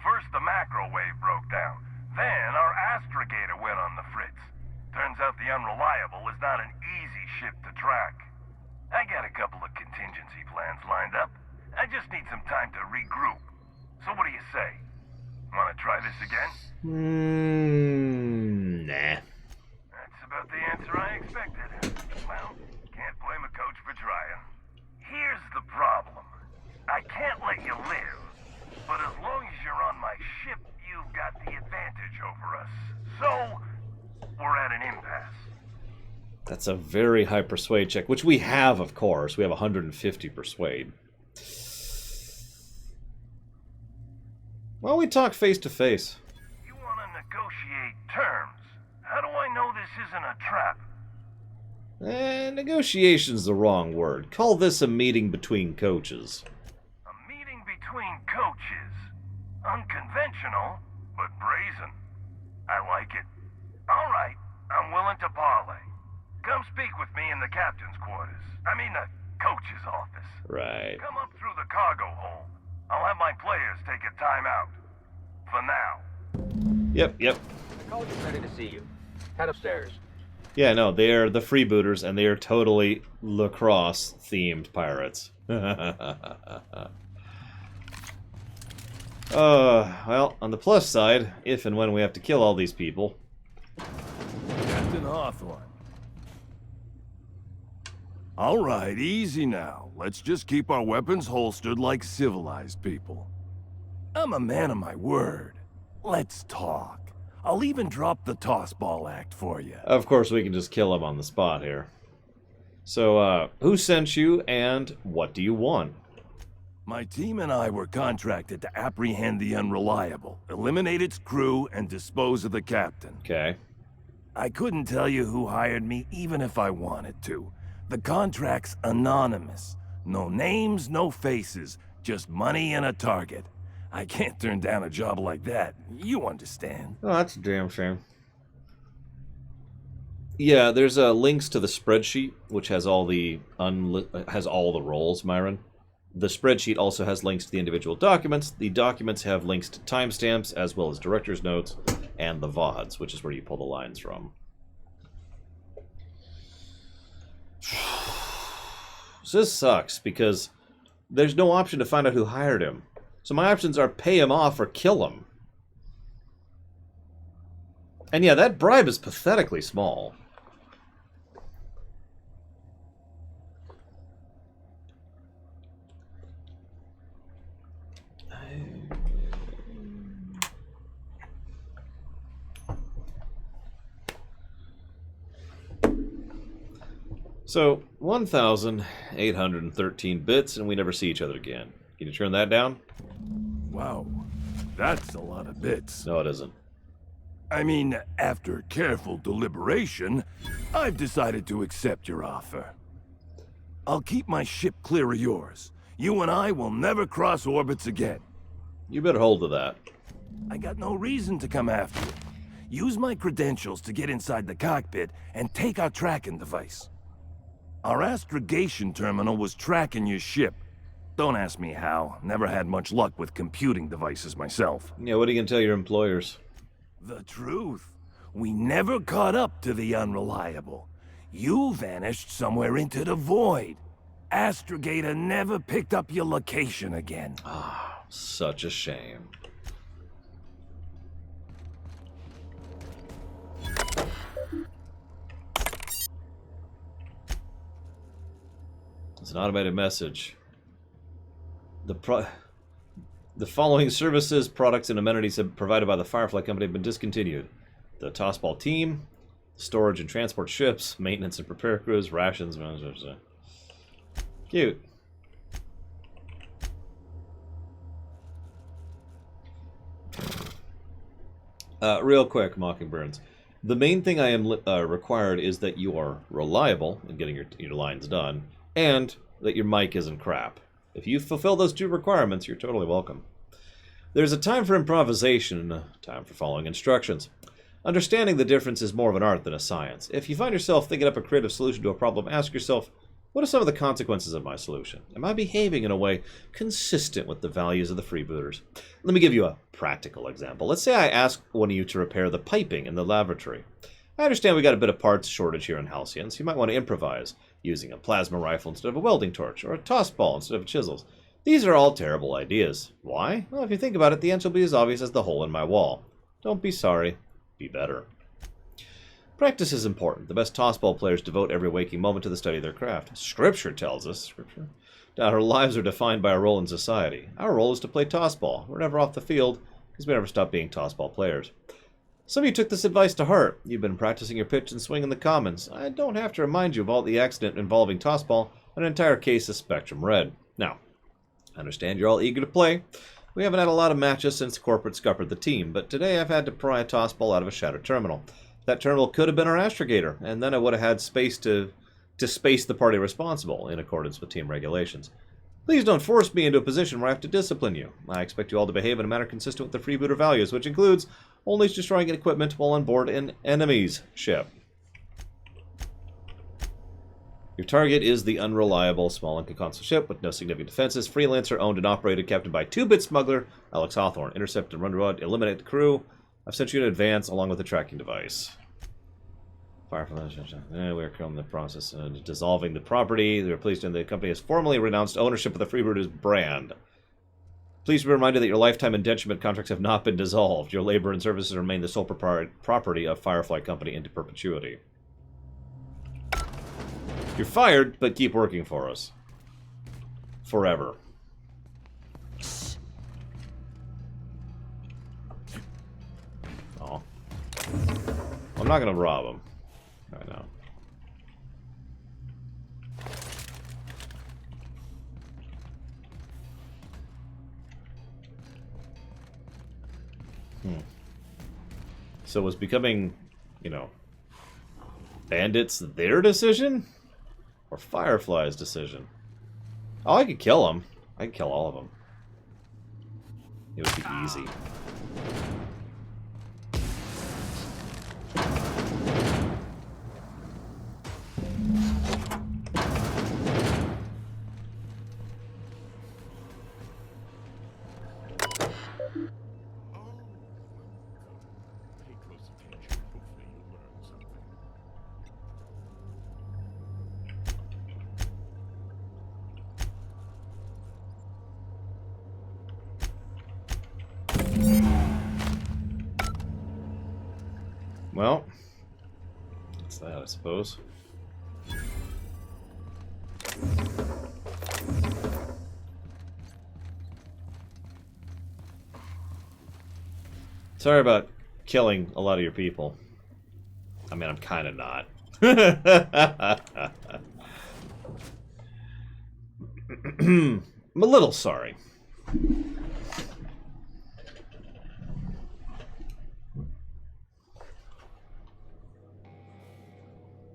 First the macro wave broke down. Then our astrogator went on the fritz. Turns out the Unreliable is not an easy ship to track. I got a couple of contingency plans lined up. I just need some time to regroup. So what do you say? Want to try this again? Nah. That's about the answer I expected. Well, can't blame a coach for trying. Here's the problem. I can't let you live. But as long as you're on my ship, you've got the advantage over us. So, we're at an impasse. That's a very high persuade check, which we have, of course. We have 150 persuade. Well, we talk face to face. You want to negotiate terms. How do I know this isn't a trap? Negotiation's the wrong word. Call this a meeting between coaches. A meeting between coaches. Unconventional, but brazen. I like it. All right, I'm willing to parlay. Come speak with me in the captain's quarters. I mean the coach's office. Right. Come up through the cargo hold. I'll have my players take a timeout. For now. Yep. The coach is ready to see you. Head upstairs. Yeah, no, they are the freebooters, and they are totally lacrosse-themed pirates. Well, on the plus side, if and when we have to kill all these people... Captain Hawthorne. All right, easy now. Let's just keep our weapons holstered like civilized people. I'm a man of my word. Let's talk. I'll even drop the tossball act for you. Of course, we can just kill him on the spot here. So, who sent you, and what do you want? My team and I were contracted to apprehend the Unreliable, eliminate its crew, and dispose of the captain. Okay. I couldn't tell you who hired me, even if I wanted to. The contract's anonymous. No names, no faces, just money and a target. I can't turn down a job like that. You understand. Oh, that's a damn shame. Yeah, there's links to the spreadsheet, which has all the roles, Myron. The spreadsheet also has links to the individual documents. The documents have links to timestamps, as well as director's notes, and the VODs, which is where you pull the lines from. So this sucks, because there's no option to find out who hired him. So my options are pay him off or kill him. And yeah, that bribe is pathetically small. So, 1,813 bits, and we never see each other again. Can you turn that down? Wow, that's a lot of bits. No, it isn't. I mean, after careful deliberation, I've decided to accept your offer. I'll keep my ship clear of yours. You and I will never cross orbits again. You better hold to that. I got no reason to come after you. Use my credentials to get inside the cockpit and take our tracking device. Our astrogation terminal was tracking your ship. Don't ask me how. Never had much luck with computing devices myself. Yeah, what are you gonna tell your employers? The truth. We never caught up to the Unreliable. You vanished somewhere into the void. Astrogator never picked up your location again. Ah, such a shame. It's an automated message. The following services, products, and amenities provided by the Firefly Company have been discontinued. The Tossball team, storage and transport ships, maintenance and repair crews, rations. Cute. Real quick, Mockingburns. The main thing I am required is that you are reliable in getting your lines done, and that your mic isn't crap. If you fulfill those 2 requirements, you're totally welcome. There's a time for improvisation and a time for following instructions. Understanding the difference is more of an art than a science. If you find yourself thinking up a creative solution to a problem, ask yourself, what are some of the consequences of my solution? Am I behaving in a way consistent with the values of the freebooters? Let me give you a practical example. Let's say I ask one of you to repair the piping in the lavatory. I understand we got a bit of parts shortage here in Halcyon, so you might want to improvise, using a plasma rifle instead of a welding torch, or a toss ball instead of chisels. These are all terrible ideas. Why? Well, if you think about it, the answer will be as obvious as the hole in my wall. Don't be sorry. Be better. Practice is important. The best tossball players devote every waking moment to the study of their craft. Scripture tells us, that our lives are defined by our role in society. Our role is to play tossball. We're never off the field, because we never stop being tossball players. Some of you took this advice to heart. You've been practicing your pitch and swing in the commons. I don't have to remind you of all the accident involving tossball, an entire case of Spectrum Red. Now, I understand you're all eager to play. We haven't had a lot of matches since corporate scuppered the team, but today I've had to pry a tossball out of a shattered terminal. That terminal could have been our astrogator, and then I would have had space to space the party responsible, in accordance with team regulations. Please don't force me into a position where I have to discipline you. I expect you all to behave in a manner consistent with the freebooter values, which includes only destroying equipment while on board an enemy's ship. Your target is the unreliable small inconsequential ship with no significant defenses, freelancer owned and operated, captained by 2-bit smuggler Alex Hawthorne. Intercept and run road, eliminate the crew. I've sent you in advance along with a tracking device. Firefly, we're currently in the process of dissolving the property. They are pleased and the company has formally renounced ownership of the Freebooters brand. Please be reminded that your lifetime indenturement contracts have not been dissolved. Your labor and services remain the sole property of Firefly Company into perpetuity. You're fired, but keep working for us. Forever. Oh. I'm not gonna rob him. Right now. So was becoming, you know, bandits their decision? Or Firefly's decision? Oh, I could kill them. I could kill all of them. It would be easy. Well, that's that, I suppose. Sorry about killing a lot of your people. I mean, I'm kind of not. I'm a little sorry.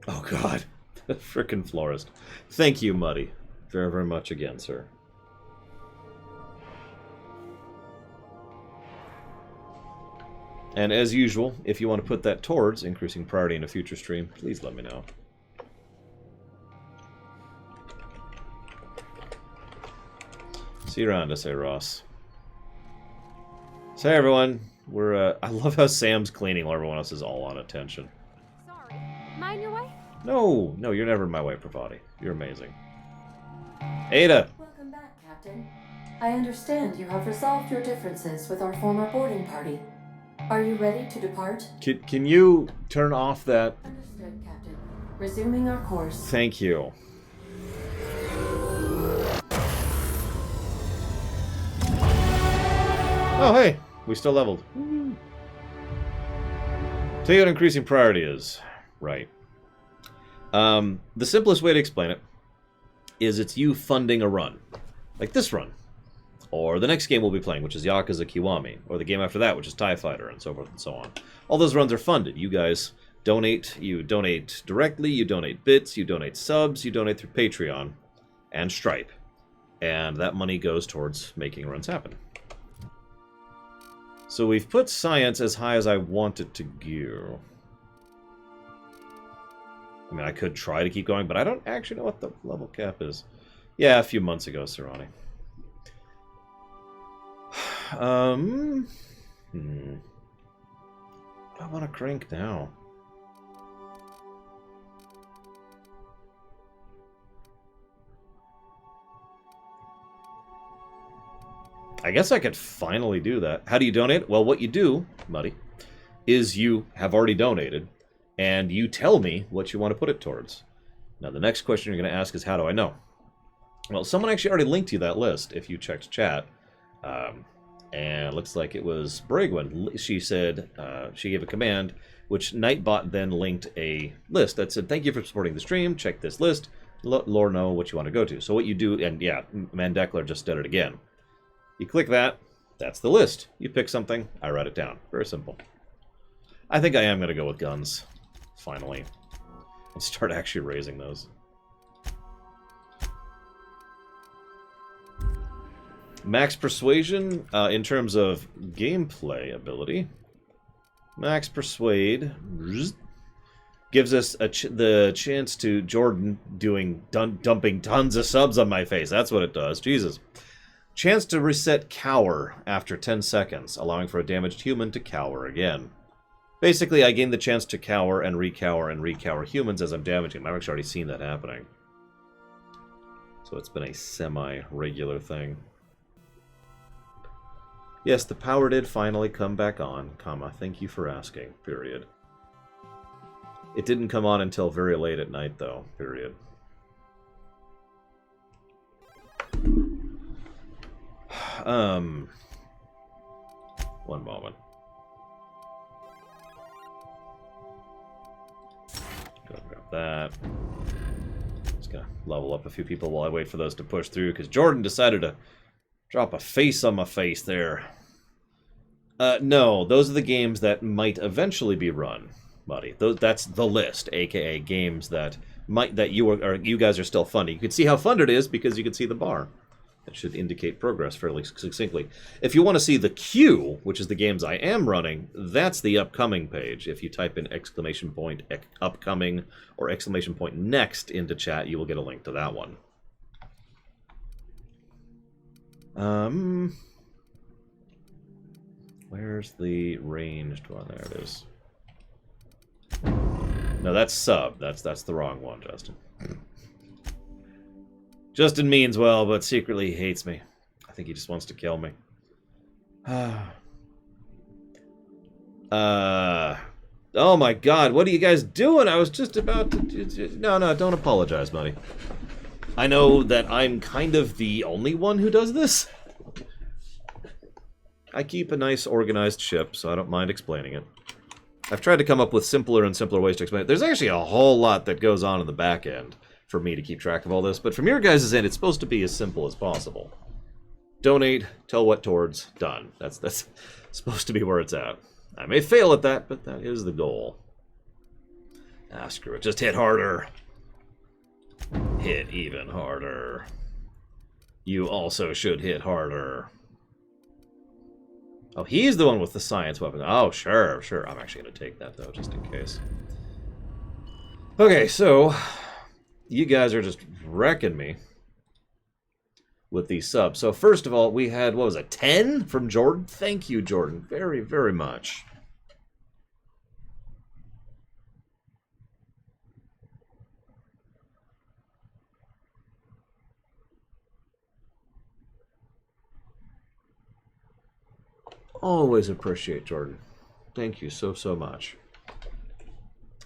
Oh, God. Frickin' florist. Thank you, Muddy. Very, very much again, sir. And as usual, if you want to put that towards increasing priority in a future stream, please let me know. See you around, I say, Ross. So, hey, everyone. We're, I love how Sam's cleaning while everyone else is all on attention. Sorry. Am I in your way? No, no, you're never in my way, Pravati. You're amazing. Ada! Welcome back, Captain. I understand you have resolved your differences with our former boarding party. Are you ready to depart? Can you turn off that? Understood, Captain. Resuming our course. Thank you. Oh, hey! We still leveled. Tell you what increasing priority is. Right. The simplest way to explain it is it's you funding a run. Like this run. Or the next game we'll be playing, which is Yakuza Kiwami. Or the game after that, which is TIE Fighter, and so forth and so on. All those runs are funded. You guys donate. You donate directly, you donate bits, you donate subs, you donate through Patreon and Stripe. And that money goes towards making runs happen. So we've put science as high as I want it to go. I mean, I could try to keep going, but I don't actually know what the level cap is. Yeah, a few months ago, Serrani. I want to crank now. I guess I could finally do that. How do you donate? Well, what you do, Muddy, is you have already donated, and you tell me what you want to put it towards. Now, the next question you're going to ask is, how do I know? Well, someone actually already linked you that list, if you checked chat. And it looks like it was Bragwin. She said, she gave a command, which Nightbot then linked a list that said, thank you for supporting the stream, check this list, let Lore know what you want to go to. So what you do, and yeah, Mandekler just did it again. You click that, that's the list. You pick something, I write it down. Very simple. I think I am going to go with guns, finally, and start actually raising those. Max Persuasion, in terms of gameplay ability, Max Persuade gives us the chance to Jordan dumping tons of subs on my face. That's what it does. Jesus. Chance to reset Cower after 10 seconds, allowing for a damaged human to cower again. Basically, I gain the chance to cower and recower humans as I'm damaging them. I've actually already seen that happening. So it's been a semi-regular thing. Yes, the power did finally come back on, comma, thank you for asking, period. It didn't come on until very late at night, though, period. One moment. Go grab that. Just gonna level up a few people while I wait for those to push through, because Jordan decided to drop a face on my face there. No, those are the games that might eventually be run, buddy. That's the list, aka games that you guys are still funding. You can see how funded it is because you can see the bar. That should indicate progress fairly succinctly. If you want to see the queue, which is the games I am running, that's the upcoming page. If you type in exclamation point upcoming or exclamation point next into chat, you will get a link to that one. Where's the ranged one? There it is. No, that's sub. That's the wrong one, Justin. Justin means well, but secretly he hates me. I think he just wants to kill me. Oh my god, what are you guys doing? I was just about to... No, don't apologize, buddy. I know that I'm kind of the only one who does this. I keep a nice organized ship, so I don't mind explaining it. I've tried to come up with simpler and simpler ways to explain it. There's actually a whole lot that goes on in the back end for me to keep track of all this, but from your guys' end, it's supposed to be as simple as possible. Donate, tell what towards, done. That's supposed to be where it's at. I may fail at that, but that is the goal. Ah, screw it. Just hit harder. Hit even harder. You also should hit harder. Oh, he's the one with the science weapon. Oh, sure. I'm actually going to take that, though, just in case. Okay, so you guys are just wrecking me with these subs. So first of all, we had, what was it, 10 from Jordan? Thank you, Jordan, very, very much. Always appreciate Jordan. Thank you so much.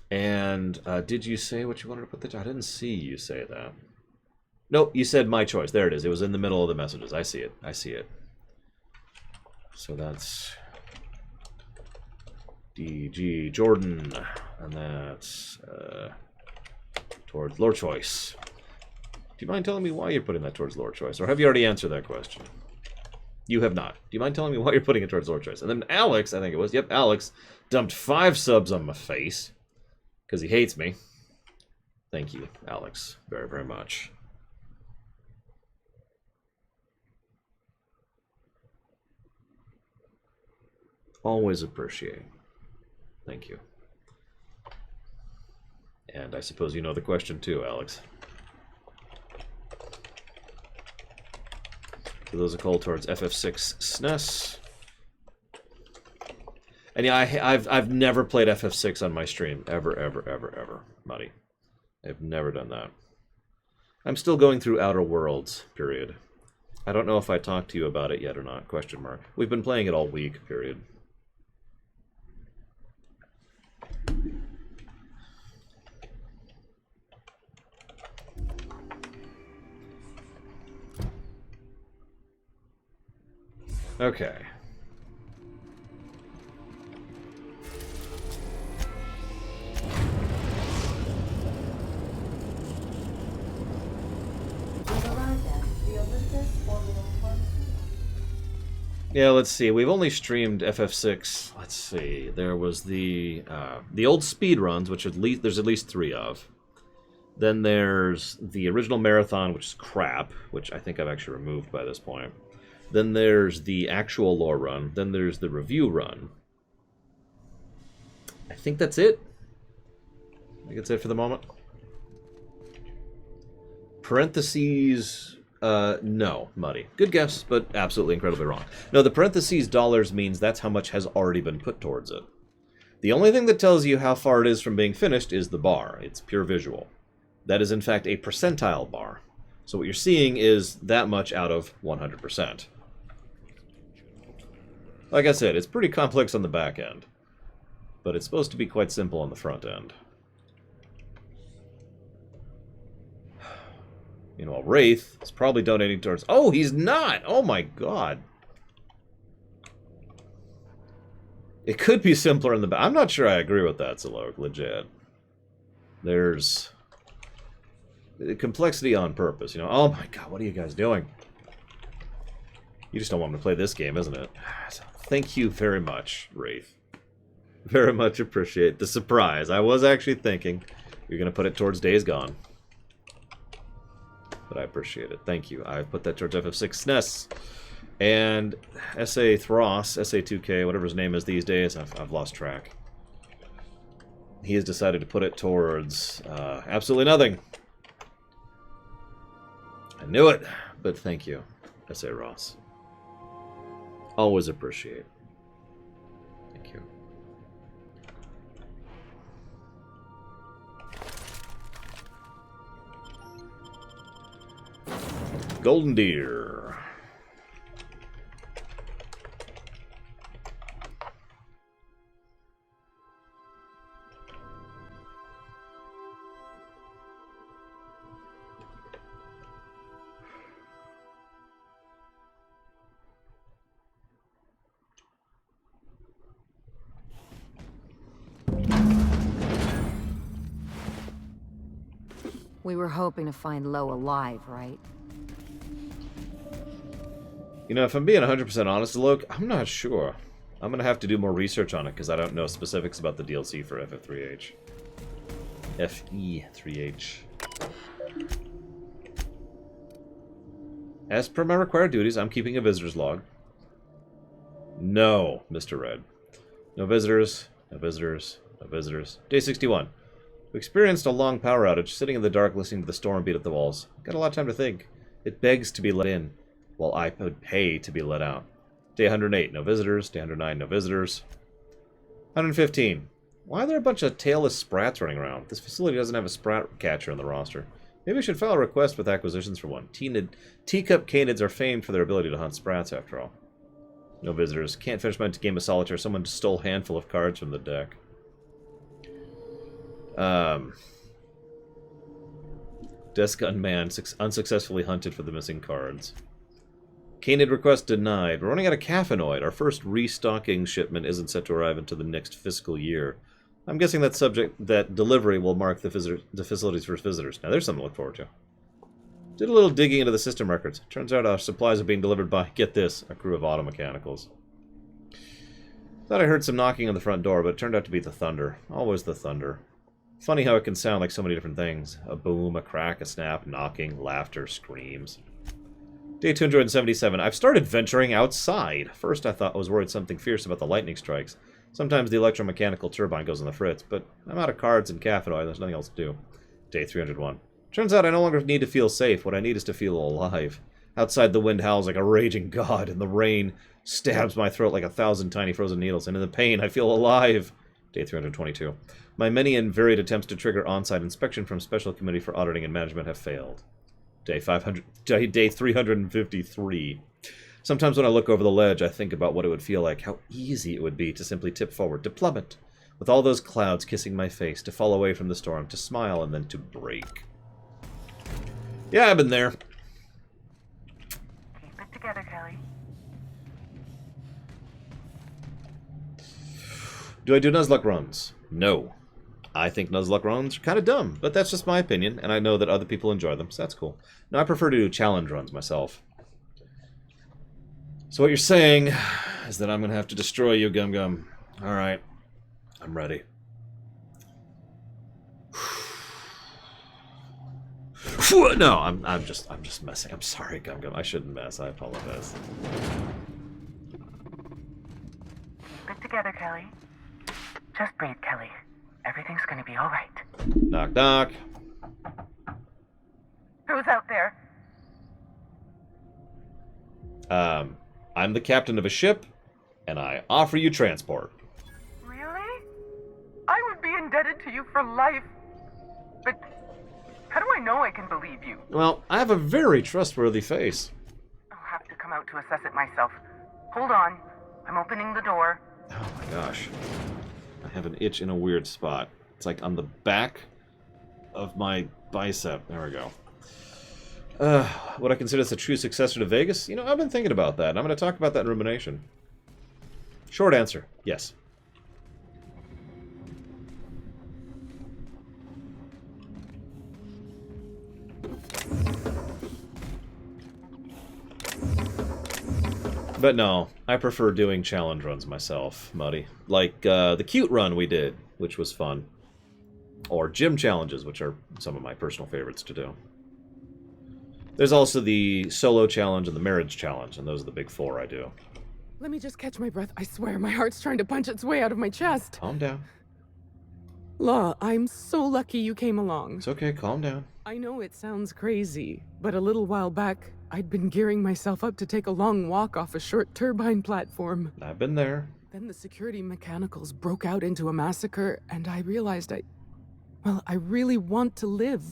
And did you say what you wanted to put the... I didn't see you say that. Nope, you said my choice. There it is. It was in the middle of the messages. I see it. So that's DG Jordan, and that's towards lore choice. Do you mind telling me why you're putting that towards lore choice, or have you already answered that question? You have not. Do you mind telling me what you're putting it towards lore choice? And then Alex, I think it was, yep, Alex, dumped 5 subs on my face. Because he hates me. Thank you, Alex, very, very much. Always appreciate. Thank you. And I suppose you know the question too, Alex. So those are called towards FF6 SNES. And yeah, I've never played FF6 on my stream. Ever, Muddy. I've never done that. I'm still going through Outer Worlds, period. I don't know if I talked to you about it yet or not, question mark. We've been playing it all week, period. Okay. Yeah, let's see. We've only streamed FF6. Let's see. There was the old speed runs, which there's at least 3 of. Then there's the original marathon, which is crap, which I think I've actually removed by this point. Then there's the actual lore run. Then there's the review run. I think that's it. I think that's it for the moment. Parentheses... no, Muddy. Good guess, but absolutely incredibly wrong. No, the parentheses dollars means that's how much has already been put towards it. The only thing that tells you how far it is from being finished is the bar. It's pure visual. That is, in fact, a percentile bar. So what you're seeing is that much out of 100%. Like I said, it's pretty complex on the back end. But it's supposed to be quite simple on the front end. Meanwhile, Wraith is probably donating towards... Oh, he's not! Oh my god! It could be simpler in the back. I'm not sure I agree with that, Zalok, legit. There's... complexity on purpose, you know? Oh my god, what are you guys doing? You just don't want me to play this game, isn't it? Thank you very much, Wraith. Very much appreciate the surprise. I was actually thinking you're going to put it towards Days Gone. But I appreciate it. Thank you. I put that towards FF6 SNES. And SA Thros, SA2K, whatever his name is these days, I've lost track. He has decided to put it towards absolutely nothing. I knew it, but thank you, SA Ross. Always appreciate. Thank you. Golden Deer. We were hoping to find Lo alive, right? You know, if I'm being 100% honest, Luke, I'm not sure. I'm going to have to do more research on it because I don't know specifics about the DLC for FF3H. FE3H. As per my required duties, I'm keeping a visitor's log. No, Mr. Red. No visitors, no visitors, no visitors. Day 61. We experienced a long power outage, sitting in the dark listening to the storm beat at the walls. Got a lot of time to think. It begs to be let in, while I would pay to be let out. Day 108, no visitors. Day 109, no visitors. 115. Why are there a bunch of tailless sprats running around? This facility doesn't have a sprat catcher on the roster. Maybe we should file a request with acquisitions for one. Teacup canids are famed for their ability to hunt sprats, after all. No visitors. Can't finish my game of solitaire. Someone stole a handful of cards from the deck. Desk Gunman unsuccessfully hunted for the missing cards. Canid request denied. We're running out of caffeinoid. Our first restocking shipment isn't set to arrive until the next fiscal year. I'm guessing that delivery will mark the facility's first visitors. Now there's something to look forward to. Did a little digging into the system records. Turns out our supplies are being delivered by, get this, a crew of auto mechanicals. Thought I heard some knocking on the front door, but it turned out to be the thunder. Always the thunder. Funny how it can sound like so many different things. A boom, a crack, a snap, knocking, laughter, screams. Day 277. I've started venturing outside. First I thought I was worried something fierce about the lightning strikes. Sometimes the electromechanical turbine goes on the fritz, but I'm out of cards and caffeine. There's nothing else to do. Day 301. Turns out I no longer need to feel safe. What I need is to feel alive. Outside the wind howls like a raging god, and the rain stabs my throat like 1,000 tiny frozen needles, and in the pain I feel alive. Day 322. My many and varied attempts to trigger on-site inspection from Special Committee for Auditing and Management have failed. Day 353. Sometimes when I look over the ledge, I think about what it would feel like, how easy it would be to simply tip forward, to plummet, with all those clouds kissing my face, to fall away from the storm, to smile, and then to break. Yeah, I've been there. Keep it together, Kelly. Do I do Nuzlocke runs? No. I think Nuzlocke runs are kind of dumb, but that's just my opinion, and I know that other people enjoy them, so that's cool. No, I prefer to do challenge runs myself. So what you're saying is that I'm going to have to destroy you, Gum Gum. Alright. I'm ready. No, I'm just messing. I'm sorry, Gum Gum. I shouldn't mess. I apologize. Keep it together, Kelly. Just breathe, Kelly. Everything's gonna be alright. Knock, knock. Who's out there? I'm the captain of a ship, and I offer you transport. Really? I would be indebted to you for life. But how do I know I can believe you? Well, I have a very trustworthy face. I'll have to come out to assess it myself. Hold on. I'm opening the door. Oh my gosh. I have an itch in a weird spot. It's like on the back of my bicep. There we go. Would I consider this a true successor to Vegas? You know, I've been thinking about that, and I'm going to talk about that in rumination. Short answer, yes. But no, I prefer doing challenge runs myself, Muddy. Like the cute run we did, which was fun. Or gym challenges, which are some of my personal favorites to do. There's also the solo challenge and the marriage challenge, and those are the big four I do. Let me just catch my breath. I swear, my heart's trying to punch its way out of my chest. Calm down. Law, I'm so lucky you came along. It's okay, calm down. I know it sounds crazy, but a little while back, I'd been gearing myself up to take a long walk off a short turbine platform. I've been there. Then the security mechanicals broke out into a massacre, and I realized I really want to live.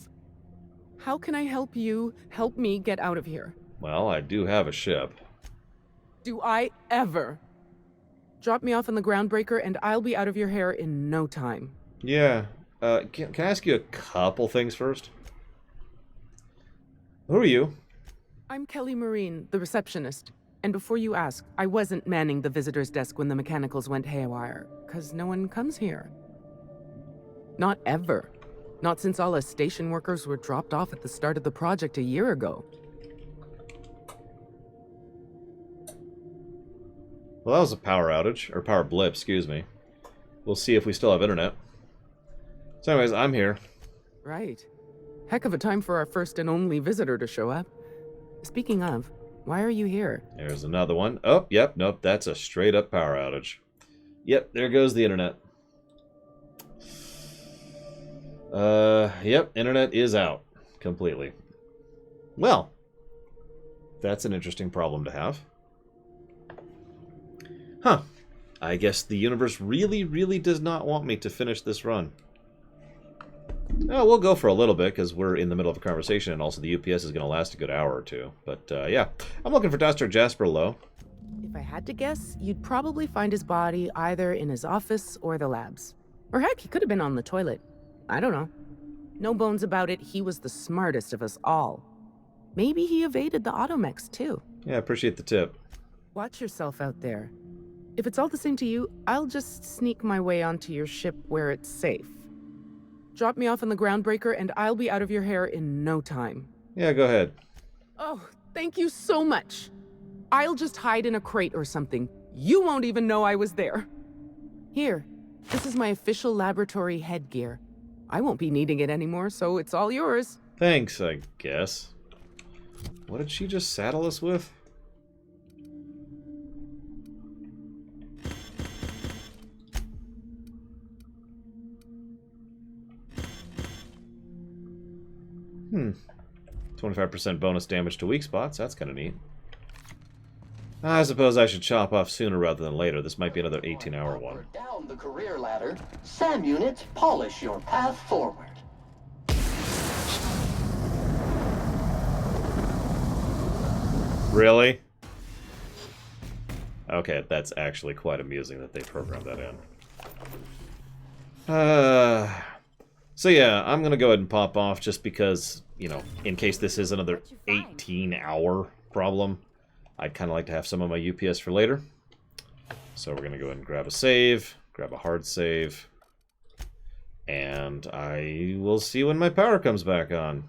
How can I help you help me get out of here? Well, I do have a ship. Do I ever? Drop me off on the Groundbreaker, and I'll be out of your hair in no time. Yeah. Can I ask you a couple things first? Who are you? I'm Kelly Marine, the receptionist. And before you ask, I wasn't manning the visitor's desk when the mechanicals went haywire, 'cause no one comes here. Not ever. Not since all us station workers were dropped off at the start of the project a year ago. Well, that was a power outage, or power blip, excuse me. We'll see if we still have internet. So anyways, I'm here. Right. Heck of a time for our first and only visitor to show up. Speaking of, why are you here? There's another one. Oh, yep, nope, that's a straight up power outage. Yep, there goes the internet. Yep, internet is out. Completely. Well, that's an interesting problem to have. Huh. I guess the universe really does not want me to finish this run. Oh, we'll go for a little bit, because we're in the middle of a conversation, and also the UPS is going to last a good hour or two. But, yeah. I'm looking for Dr. Jasper Lowe. If I had to guess, you'd probably find his body either in his office or the labs. Or heck, he could have been on the toilet. I don't know. No bones about it, he was the smartest of us all. Maybe he evaded the automechs, too. Yeah, appreciate the tip. Watch yourself out there. If it's all the same to you, I'll just sneak my way onto your ship where it's safe. Drop me off on the Groundbreaker, and I'll be out of your hair in no time. Yeah, go ahead. Oh, thank you so much. I'll just hide in a crate or something. You won't even know I was there. Here, this is my official laboratory headgear. I won't be needing it anymore, so it's all yours. Thanks, I guess. What did she just saddle us with? Hmm. 25% bonus damage to weak spots. That's kind of neat. I suppose I should chop off sooner rather than later. This might be another 18-hour one. Down the career ladder, SAM units polish your path forward. Really? Okay, that's actually quite amusing that they programmed that in. So yeah, I'm gonna go ahead and pop off just because, you know, in case this is another 18-hour problem, I'd kind of like to have some of my UPS for later. So we're gonna go ahead and grab a save, grab a hard save, and I will see when my power comes back on.